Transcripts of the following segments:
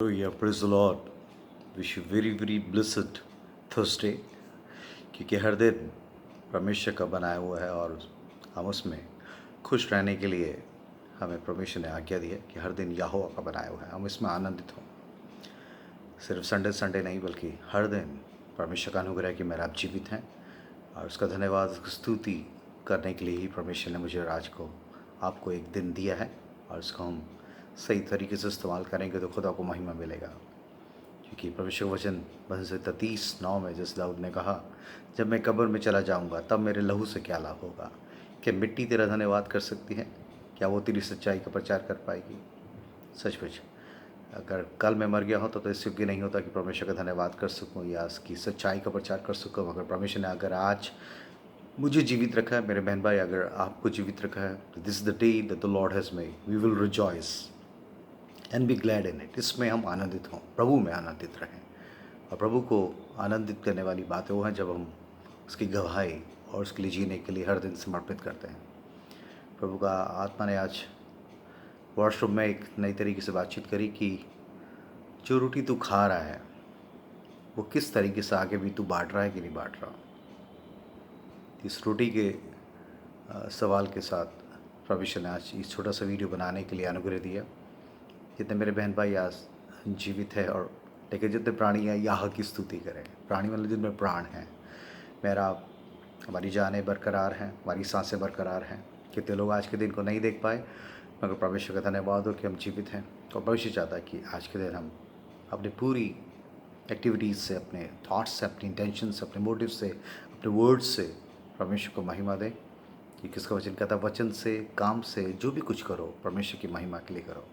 Hallelujah, praise the Lord. Wish you very blessed Thursday. क्योंकि हर दिन परमेश्वर का बनाया हुआ है और हम उसमें खुश रहने के लिए हमें परमेश्वर ने आज्ञा दी है कि हर दिन यहोवा का बनाया हुआ है, हम इसमें आनंदित हों। सिर्फ संडे नहीं बल्कि हर दिन परमेश्वर का अनुग्रह है कि मेरा आप जीवित हैं और उसका धन्यवाद, उसकी स्तुति करने के लिए ही परमेश्वर ने मुझे आज को आपको एक दिन दिया है और इसको हम सही तरीके से इस्तेमाल करेंगे तो खुदा को महिमा मिलेगा। क्योंकि परमेश्वर वचन भजन 33:9 में जैसे दाऊद ने कहा, जब मैं कब्र में चला जाऊंगा तब मेरे लहू से क्या लाभ होगा। क्या मिट्टी तेरा धन्यवाद कर सकती है? क्या वो तेरी सच्चाई का प्रचार कर पाएगी? सचमुच अगर कल मैं मर गया हूँ तो इस योग्य नहीं होता कि परमेश्वर का धन्यवाद कर सकूँ या उसकी सच्चाई का प्रचार कर सकूँ। अगर परमेश्वर ने अगर आज मुझे जीवित रखा है, मेरे बहन भाई अगर आपको जीवित रखा है, तो this is the day that the lord has made, we will rejoice and be glad in it. इसमें हम आनंदित हों, प्रभु में आनंदित रहें। और प्रभु को आनंदित करने वाली बातें वो हैं जब हम उसकी गवाही और उसके लिए जीने के लिए हर दिन समर्पित करते हैं। प्रभु का आत्मा ने आज वॉशरूम में एक नई तरीके से बातचीत करी कि जो रोटी तू खा रहा है वो किस तरीके से आगे भी तू बांट रहा है कि नहीं बांट रहा। इस रोटी के सवाल के साथ परमेश्वर ने आज इस छोटा सा वीडियो बनाने के लिए अनुग्रह दिया। जितने मेरे बहन भाई आज जीवित है और लेकिन जितने प्राणी हैं याह की स्तुति करें। प्राणी मतलब जिनमें प्राण हैं, मेरा हमारी जानें बरकरार हैं, हमारी सांसें बरकरार हैं। कितने लोग आज के दिन को नहीं देख पाए, मगर परमेश्वर का धन्यवाद हो कि हम जीवित हैं। और भविष्य चाहता है कि आज के दिन हम अपनी पूरी एक्टिविटीज़ से, अपने थॉट्स से, अपनी इंटेंशन से, अपने मोटिव से, अपने वर्ड्स से परमेश्वर को महिमा दें। कि किसका वचन कहता है, वचन से, काम से, जो भी कुछ करो परमेश्वर की महिमा के लिए करो।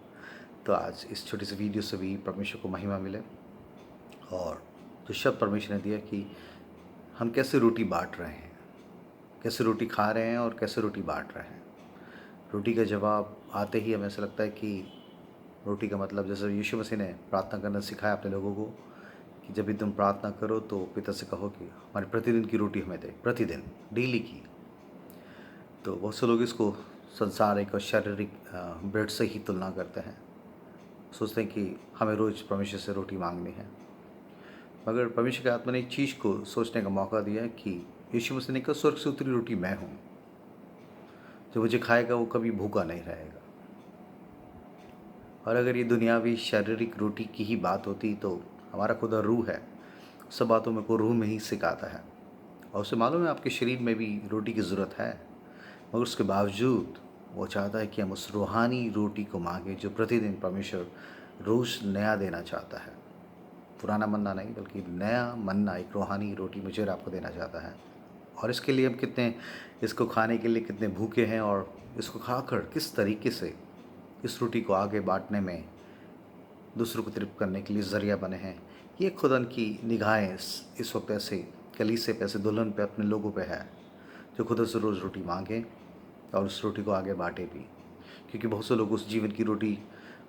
तो आज इस छोटी सी वीडियो से भी परमेश्वर को महिमा मिले। और जो शब्द परमेश्वर ने दिया कि हम कैसे रोटी बांट रहे हैं, कैसे रोटी खा रहे हैं और कैसे रोटी बांट रहे हैं। रोटी का जवाब आते ही हमें ऐसा लगता है कि रोटी का मतलब, जैसे यीशु मसीह ने प्रार्थना करना सिखाया अपने लोगों को कि जब भी तुम प्रार्थना करो तो पिता से कहो कि हमारी प्रतिदिन की रोटी हमें दे, प्रतिदिन, डेली की। तो बहुत से लोग इसको संसारिक और शारीरिक ब्रेड से ही तुलना करते हैं, सोचते हैं कि हमें रोज़ परमेश्वर से रोटी मांगनी है। मगर परमेश्वर के आत्मा ने एक चीज़ को सोचने का मौका दिया है कि यीशु मसीह ने कहा, स्वर्ग से उतरी रोटी मैं हूँ, जो मुझे खाएगा वो कभी भूखा नहीं रहेगा। और अगर ये दुनियावी शारीरिक रोटी की ही बात होती तो हमारा खुदा रूह है, सब बातों में को रूह में ही सिखाता है और उसे मालूम है आपके शरीर में भी रोटी की ज़रूरत है। मगर उसके बावजूद वो चाहता है कि हम उस रूहानी रोटी को मांगें जो प्रतिदिन परमेश्वर रोज़ नया देना चाहता है। पुराना मन्ना नहीं बल्कि नया मन्ना, एक रूहानी रोटी मुझे और आपको देना चाहता है। और इसके लिए हम कितने, इसको खाने के लिए कितने भूखे हैं और इसको खाकर किस तरीके से इस रोटी को आगे बांटने में दूसरों को तृप्त करने के लिए ज़रिया बने हैं। ये खुदा की निगाहें इस वक्त ऐसे कलीसिया पे, ऐसे दुल्हन पे, अपने लोगों पे है जो खुदा से रोज़ रोटी मांगें और उस रोटी को आगे बांटे भी। क्योंकि बहुत से लोग उस जीवन की रोटी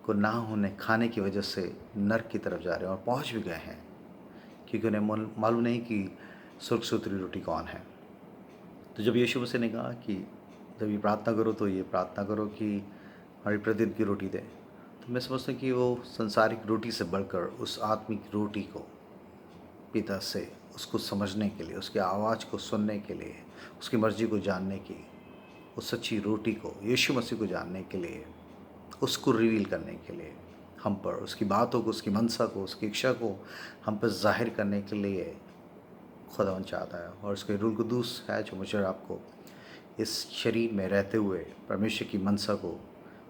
को ना होने खाने की वजह से नर्क की तरफ जा रहे हैं और पहुंच भी गए हैं, क्योंकि उन्हें मालूम नहीं कि स्वर्ग से उतरी रोटी कौन है। तो जब यीशु मसीह ने कहा कि जब ये प्रार्थना करो तो ये प्रार्थना करो कि हमारी प्रतिदिन की रोटी दे, तो मैं समझता हूँ कि वो संसारिक रोटी से बढ़कर उस आत्मिक रोटी को पिता से, उसको समझने के लिए, उसकी आवाज़ को सुनने के लिए, उसकी मर्ज़ी को जानने की, उस सच्ची रोटी को, यीशु मसीह को जानने के लिए, उसको रिवील करने के लिए, हम पर उसकी बातों को, उसकी मनसा को, उसकी इच्छा को हम पर जाहिर करने के लिए खुदावंद चाहता है। और उसके रूल कुदूस है जो मुझे और आपको इस शरीर में रहते हुए परमेश्वर की मनसा को,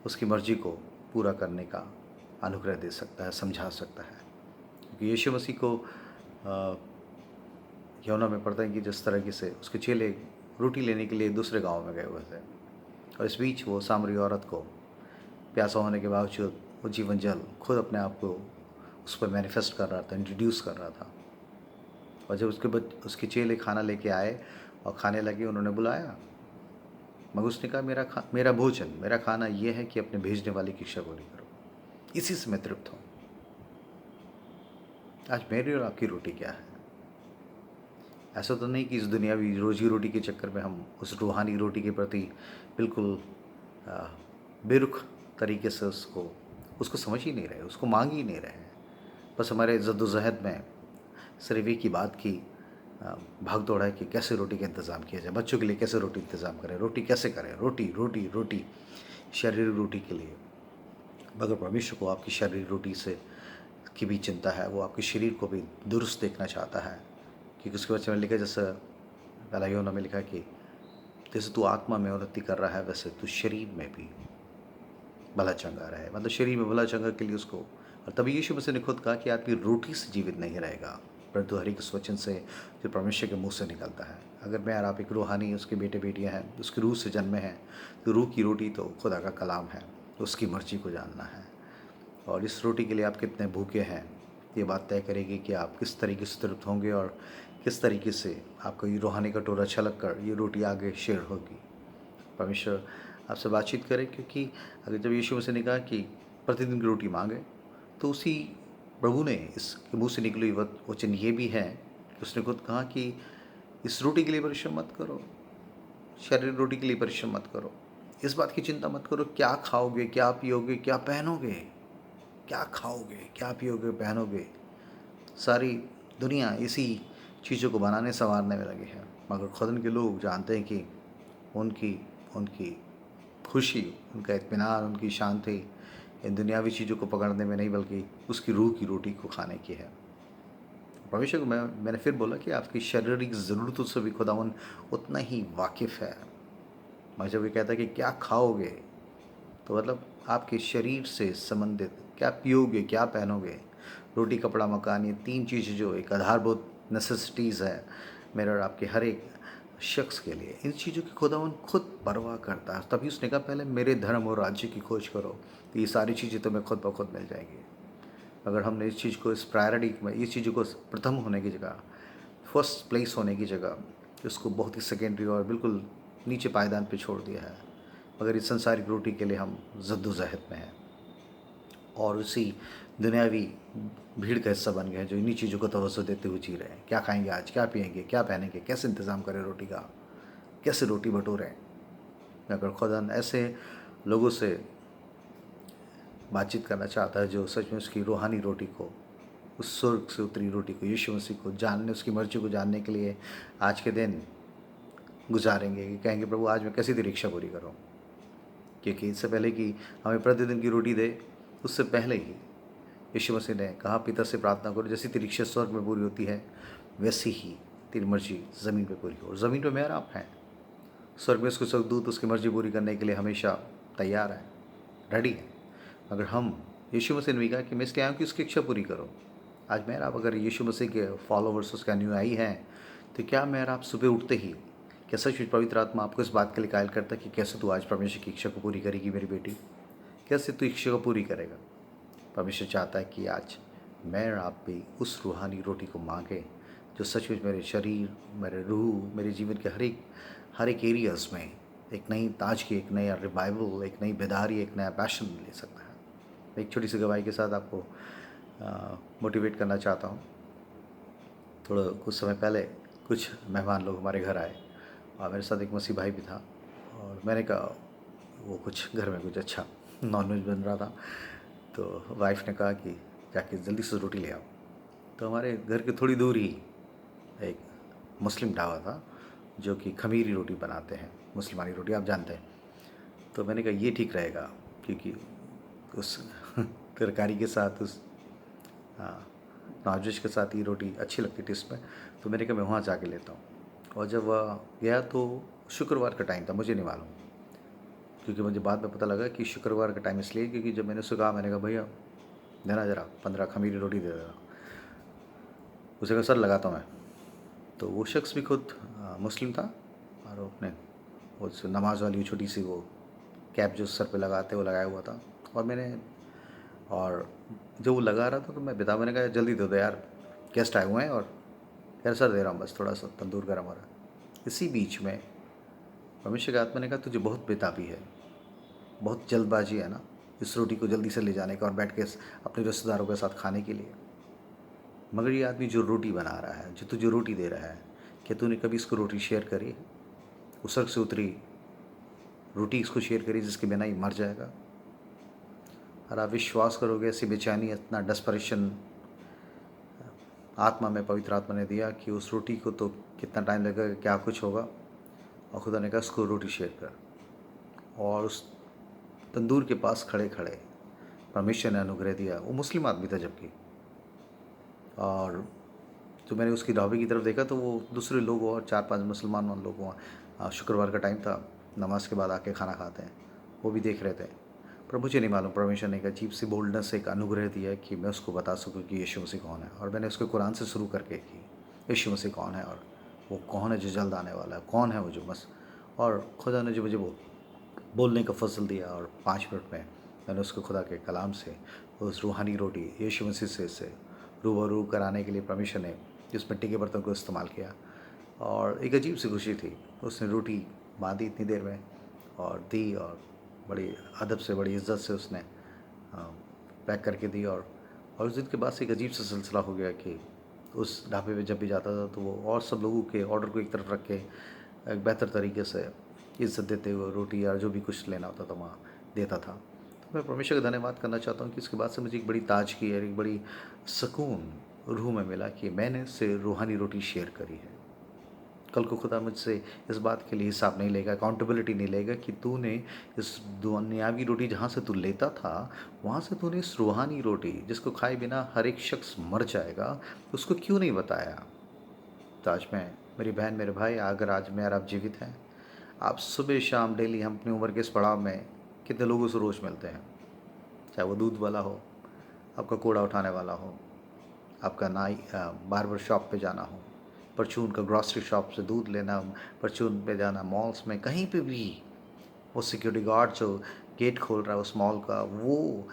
उसकी मर्ज़ी को पूरा करने का अनुग्रह दे सकता है, समझा सकता है। क्योंकि यीशु मसीह को यूहन्ना में पढ़ते हैं कि जिस तरह से उसके चेले रोटी लेने के लिए दूसरे गांव में गए हुए थे और इस बीच वो सामरी औरत को प्यासा होने के बावजूद वो जीवन जल खुद अपने आप को उस पर मैनिफेस्ट कर रहा था, इंट्रोड्यूस कर रहा था। और जब उसके चेले खाना लेके आए और खाने लगे, उन्होंने बुलाया, मगर उसने कहा मेरा भोजन, मेरा खाना ये है कि अपने भेजने वाले की इच्छा पूरी करो, इसी से मैं तृप्त हूँ। आज मेरी और आपकी रोटी क्या है? ऐसा तो नहीं कि इस दुनियावी रोजी रोटी के चक्कर में हम उस रूहानी रोटी के प्रति बिल्कुल बेरुख तरीके से उसको समझ ही नहीं रहे, उसको मांग ही नहीं रहे। बस हमारे जद्दोजहद में सिर्फ एक ही बात की भाग दौड़ है कि कैसे रोटी का इंतज़ाम किया जाए, बच्चों के लिए कैसे रोटी इंतज़ाम करें, रोटी कैसे करें, रोटी रोटी रोटी, शारीरिक रोटी के लिए। मगर परमेश्वर को आपकी शारीरिक रोटी से की भी चिंता है, वो आपके शरीर को भी दुरुस्त देखना चाहता है। क्योंकि उसके वचन में लिखा, जैसे पहला यूहन्ना में लिखा कि जैसे तू आत्मा में उन्नति कर रहा है वैसे तू शरीर में भी भला चंगा रहे। मतलब शरीर में भला चंगा के लिए उसको, और तभी यीशु मसीह ने खुद कहा कि आदमी रोटी से जीवित नहीं रहेगा परंतु हर एक उस वचन से जो परमेश्वर के मुंह से निकलता है। अगर मैं और आप एक रूहानी उसके बेटे बेटियां हैं, उसकी रूह से जन्मे हैं, तो रूह की रोटी तो खुदा का कलाम है, उसकी मर्जी को जानना है। और इस रोटी के लिए आप कितने भूखे हैं, ये बात तय करेगी कि आप किस तरीके से तृप्त होंगे और किस तरीके से आपको ये रूहानी कटोरा छलक कर ये रोटी आगे शेयर होगी। परमेश्वर आपसे बातचीत करे, क्योंकि अगर जब यीशु मसीह ने कहा कि प्रतिदिन की रोटी मांगे, तो उसी प्रभु ने इसके मुँह से निकली वचन ये भी है कि उसने खुद कहा कि इस रोटी के लिए परिश्रम मत करो, शारीरिक रोटी के लिए परिश्रम मत करो, इस बात की चिंता मत करो क्या खाओगे, क्या पियोगे, क्या पहनोगे, क्या खाओगे, क्या पियोगे, पहनोगे। सारी दुनिया इसी चीज़ों को बनाने संवारने में लगी है, मगर खुदा के लोग जानते हैं कि उनकी उनकी खुशी, उनका इत्मीनान, उनकी शांति इन दुनियावी चीज़ों को पकड़ने में नहीं बल्कि उसकी रूह की रोटी को खाने की है। परमेश्वर को मैंने फिर बोला कि आपकी शारीरिक ज़रूरतों से भी खुदावन उतना ही वाकिफ़ है। मैं जब ये कहता है कि क्या खाओगे, तो मतलब आपके शरीर से संबंधित क्या पियोगे, क्या पहनोगे, रोटी कपड़ा मकान, ये तीन चीज़ें जो एक आधारभूत नेसेसिटीज़ है मेरे और आपके हर एक शख्स के लिए, इन चीज़ों की खुदावन खुद परवाह करता है। तभी उसने कहा पहले मेरे धर्म और राज्य की खोज करो, तो ये सारी चीज़ें तुम्हें खुद ब खुद मिल जाएंगी। अगर हमने इस चीज़ को, इस प्रायोरिटी में, इस चीज़ों को प्रथम होने की जगह, फर्स्ट प्लेस होने की जगह इसको बहुत ही सेकेंडरी और बिल्कुल नीचे पायदान पे छोड़ दिया है। मगर इस संसारिक रोटी के लिए हम जद्दोजहद में हैं और उसी दुनियावी भीड़ का हिस्सा बन गए हैं जो इन्हीं चीज़ों को तवज्जो देते हुए जी रहे हैं। क्या खाएंगे आज, क्या पिएंगे, क्या पहनेंगे, कैसे इंतज़ाम करें रोटी का, कैसे रोटी बटोरें। मगर खुदा ऐसे लोगों से बातचीत करना चाहता है जो सच में उसकी रूहानी रोटी को, उस स्वर्ग से उतरी रोटी को, यीशु मसीह को जानने, उसकी मर्जी को जानने के लिए आज के दिन गुजारेंगे। कि कहेंगे प्रभु आज मैं कैसी तेरी इच्छा पूरी करूँ। क्योंकि इससे पहले कि हमें प्रतिदिन की रोटी दे, उससे पहले ही यीशु मसीह ने कहा पिता से प्रार्थना करो जैसी तेरी इच्छा स्वर्ग में पूरी होती है वैसी ही तेरी मर्जी ज़मीन पे पूरी हो। और ज़मीन पे मेरा आप हैं, स्वर्ग में उसके स्वर्गदूत उसकी मर्जी पूरी करने के लिए हमेशा तैयार हैं, रेडी हैं। अगर हम, यीशु मसीह ने भी कहा कि मैं इसलिए आया हूँ कि उसकी इच्छा पूरी करो। आज मैं आप अगर यीशु मसीह के फॉलोवर्स, उसके अनुयायी हैं, तो क्या मैं आप सुबह उठते ही क्या सच में पवित्र आत्मा आपको इस बात के लिए कायल करता है कि कैसे तू आज परमेश्वर की इच्छा को पूरी करेगी मेरी बेटी, कैसे तू इच्छा को पूरी करेगा। परमेश्वर चाहता है कि आज मैं और आप भी उस रूहानी रोटी को मांगें जो सचमुच मेरे शरीर, मेरे रूह, मेरे जीवन के हर एक एरियाज़ में एक नई ताजगी, एक नया रिवाइवल, एक नई बेदारी, एक नया पैशन ले सकता है। एक छोटी सी गवाही के साथ आपको मोटिवेट करना चाहता हूँ। थोड़ा कुछ समय पहले कुछ मेहमान लोग हमारे घर आए और मेरे साथ एक मसीह भाई भी था, और मैंने कहा वो कुछ घर में कुछ अच्छा नॉनवेज बन रहा था, तो वाइफ ने कहा कि जाके जल्दी से रोटी ले आओ। तो हमारे घर के थोड़ी दूर ही एक मुस्लिम ढाबा था जो कि खमीरी रोटी बनाते हैं, मुसलमानी रोटी आप जानते हैं। तो मैंने कहा ये ठीक रहेगा क्योंकि उस तरकारी के साथ, उस नॉनवेज के साथ ये रोटी अच्छी लगती टेस्ट में। तो मैंने कहा मैं वहाँ जाके लेता हूँ। और जब वह गया तो शुक्रवार का टाइम था, मुझे नहीं मालूम, क्योंकि मुझे बाद में पता लगा कि शुक्रवार का टाइम इसलिए क्योंकि जब मैंने उससे कहा, मैंने कहा भैया देना ज़रा 15 खमीरी रोटी दे देना। उसे कहा सर लगाता हूँ मैं। तो वो शख्स भी खुद मुस्लिम था और अपने उस नमाज वाली छोटी सी वो कैप जो सर पे लगाते वो लगाया हुआ था। और जब वो लगा रहा था तो मैंने कहा जल्दी दे दो यार, गेस्ट आए हुए हैं, और यार सर दे रहा हूँ, बस थोड़ा सा तंदूर गर्म हो रहा है। इसी बीच में परमेश्वर की आत्मा ने कहा तुझे बहुत बेताबी है, बहुत जल्दबाजी है ना इस रोटी को जल्दी से ले जाने का और बैठ के अपने रिश्तेदारों के साथ खाने के लिए। मगर ये आदमी जो रोटी बना रहा है, जो तुझे रोटी दे रहा है, क्या तूने कभी इसको रोटी शेयर करी है? उस स्वर्ग से उतरी रोटी इसको शेयर करी जिसके बिना ही मर जाएगा। और आप विश्वास करोगे ऐसी बेचैनी, इतना डेस्परेशन आत्मा में पवित्र आत्मा ने दिया कि उस रोटी को तो कितना टाइम लगेगा, क्या कुछ होगा, और खुदा ने कहा उसको रोटी शेयर कर। और उस तंदूर के पास खड़े खड़े परमेश्वर ने अनुग्रह दिया। वो मुस्लिम आदमी था जबकि, और तो मैंने उसकी ढाबे की तरफ देखा तो वो दूसरे लोग और 4-5 मुसलमान लोग वहाँ, शुक्रवार का टाइम था, नमाज के बाद आके खाना खाते हैं, वो भी देख रहे थे। पर मुझे नहीं मालूम, परमेश्वर ने एक अजीब सी बोल्डनेस से एक अनुग्रह दिया कि मैं उसको बता सकूँ कि यीशु मसीह कौन है। और मैंने उसको कुरान से शुरू करके कि यीशु मसीह कौन है, और वो कौन है जो जल्द आने वाला है, कौन है वो जो बस। और खुदा ने जो मुझे वो बोलने का फजल दिया, और 5 मिनट में मैंने उसको खुदा के कलाम से, उस रूहानी रोटी यीशु मसीह से रूबरू कराने के लिए परमेश्वर ने इस मिट्टी के बर्तन को इस्तेमाल किया। और एक अजीब सी खुशी थी। उसने रोटी बांधी इतनी देर में और दी, और बड़ी अदब से, बड़ी इज्जत से उसने पैक करके दी। और उस दिन के बाद से एक अजीब सा सिलसिला हो गया कि उस ढाबे पे जब भी जाता था तो वो और सब लोगों के ऑर्डर को एक तरफ रख के एक बेहतर तरीके से इज्जत देते हुए रोटी या जो भी कुछ लेना होता था वहाँ देता था। तो मैं परमेश्वर का धन्यवाद करना चाहता हूँ कि इसके बाद से मुझे एक बड़ी ताजगी और एक बड़ी सुकून रूह में मिला कि मैंने उससे रूहानी रोटी शेयर करी है। कल को खुदा मुझसे इस बात के लिए हिसाब नहीं लेगा, अकाउंटेबिलिटी नहीं लेगा कि तूने इस दुनियावी रोटी जहाँ से तू लेता था, वहाँ से तूने इस रूहानी रोटी जिसको खाए बिना हर एक शख्स मर जाएगा, उसको क्यों नहीं बताया। तो आज मैं, मेरी बहन, मेरे भाई, अगर आज मैं और आप जीवित हैं, आप सुबह शाम डेली, हम अपनी उम्र के इस पड़ाव में कितने लोगों से रोज़ मिलते हैं, चाहे वो दूध वाला हो, आपका कूड़ा उठाने वाला हो, आपका नाई बार्बर शॉप पे जाना हो, परचून का ग्रॉसरी शॉप से दूध लेना, परचून पे जाना, मॉल्स में, कहीं पे भी वो सिक्योरिटी गार्ड जो गेट खोल रहा है उस मॉल का, वो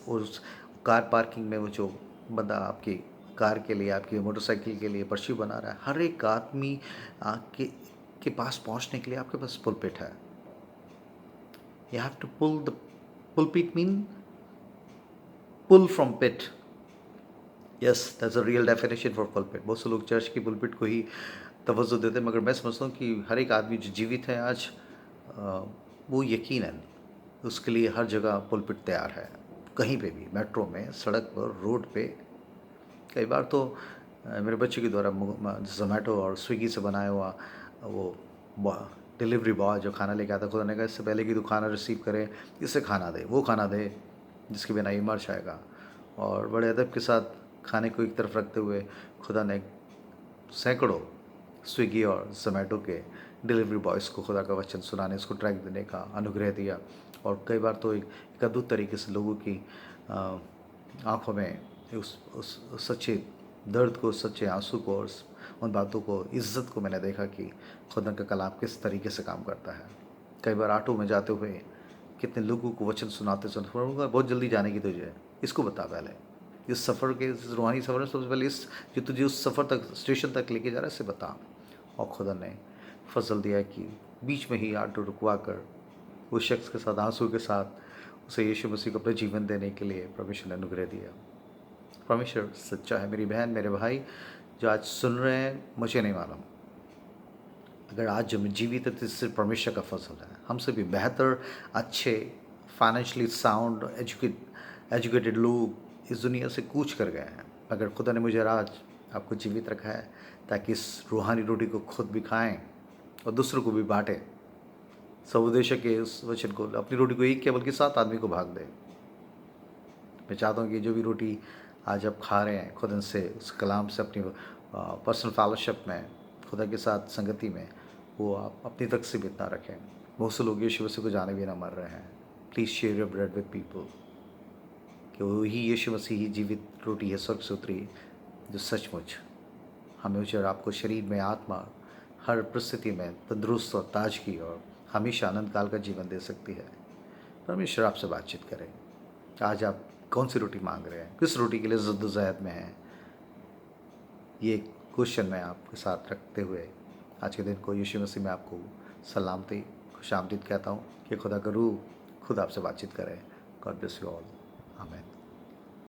उस कार पार्किंग में वो जो बंदा आपकी कार के लिए, आपकी मोटरसाइकिल के लिए पर्ची बना रहा है, हर एक आदमी के पास पहुंचने के लिए आपके पास पुलपिट है। You have to pull the pulpit mean pull from pit. Yes, that's a real definition for pulpit. बहुत से लोग चर्च की पुलपिट को ही तवज्जो देते हैं, मगर मैं समझता हूँ कि हर एक आदमी जो जीवित है आज, वो यकीनन उसके लिए हर जगह पुलपिट तैयार है, कहीं पे भी, मेट्रो में, सड़क पर, रोड पे। कई बार तो मेरे बच्चे के द्वारा जोमेटो और स्विगी से बनाया हुआ वो डिलीवरी बॉय जो खाना लेके आता, खुदा ने कहा इससे पहले कि तू खाना रिसीव करे, इसे खाना दे, वो खाना दे जिसके बिना ये मर जाएगा। और बड़े अदब के साथ खाने को एक तरफ रखते हुए खुदा ने सैकड़ों स्विगी और जोमेटो के डिलीवरी बॉयज़ को खुदा का वचन सुनाने, उसको ट्रैक देने का अनुग्रह दिया। और कई बार तो एक अद्भुत तरीके से लोगों की आँखों में उस सच्चे दर्द को, सच्चे आंसू को, और उन बातों को, इज़्ज़त को मैंने देखा कि खुदा का कलाम किस तरीके से काम करता है। कई बार ऑटो में जाते हुए कितने लोगों को वचन सुनाते बहुत जल्दी जाने की तुझे, इसको बता पहले, इस सफ़र के, इस रूहानी सफ़र में सबसे पहले इस जो तुझे उस सफ़र तक, स्टेशन तक लेके जा रहा है, इसे बता। और खुदा ने फजल दिया कि बीच में ही ऑटो रुकवा कर उस शख्स के साथ आंसू के साथ उसे यीशु मसीह को अपना जीवन देने के लिए परमेश्वर ने अनुग्रह दिया। परमेश्वर सच्चा है। मेरी बहन, मेरे भाई जो आज सुन रहे हैं, मुझे नहीं मालूम, अगर आज जो जीवित है तो सिर्फ परमेश्वर का फजल है। हमसे भी बेहतर, अच्छे, फाइनेंशियली साउंड, एजुकेटेड लोग इस दुनिया से कूच कर गए हैं, मगर खुदा ने मुझे आज आपको जीवित रखा है ताकि इस रूहानी रोटी को खुद भी खाएं और दूसरों को भी बांटें। सवोदेश के उस वचन को, अपनी रोटी को एक क्या बल्कि 7 आदमी को भाग दे। मैं चाहता हूँ कि जो भी रोटी आज आप खा रहे हैं, खुदा से, उस कलाम से, अपनी पर्सनल फेलोशिप में, खुदा के साथ संगति में, वो आप अपनी तक सीमित ना रखें। बहुत से लोग यीशु मसीह को जाने भी ना मर रहे हैं। Please share your bread with people, कि वही यीशु मसीह ही जीवित रोटी है, स्वर्ग से उतरी, जो सचमुच हमें और आपको शरीर में, आत्मा, हर परिस्थिति में तंदुरुस्त और ताजगी और हमेशा आनंद काल का जीवन दे सकती है। परमेश्वर आपसे बातचीत करें। आज आप कौन सी रोटी मांग रहे हैं, किस रोटी के लिए जद्दोजहद में हैं, ये क्वेश्चन मैं आपके साथ रखते हुए आज के दिन को यीशु मसीह में आपको सलामती, खुशामदीद कहता हूँ कि खुदा का रूह खुद आपसे बातचीत करें। God bless you all. आमीन।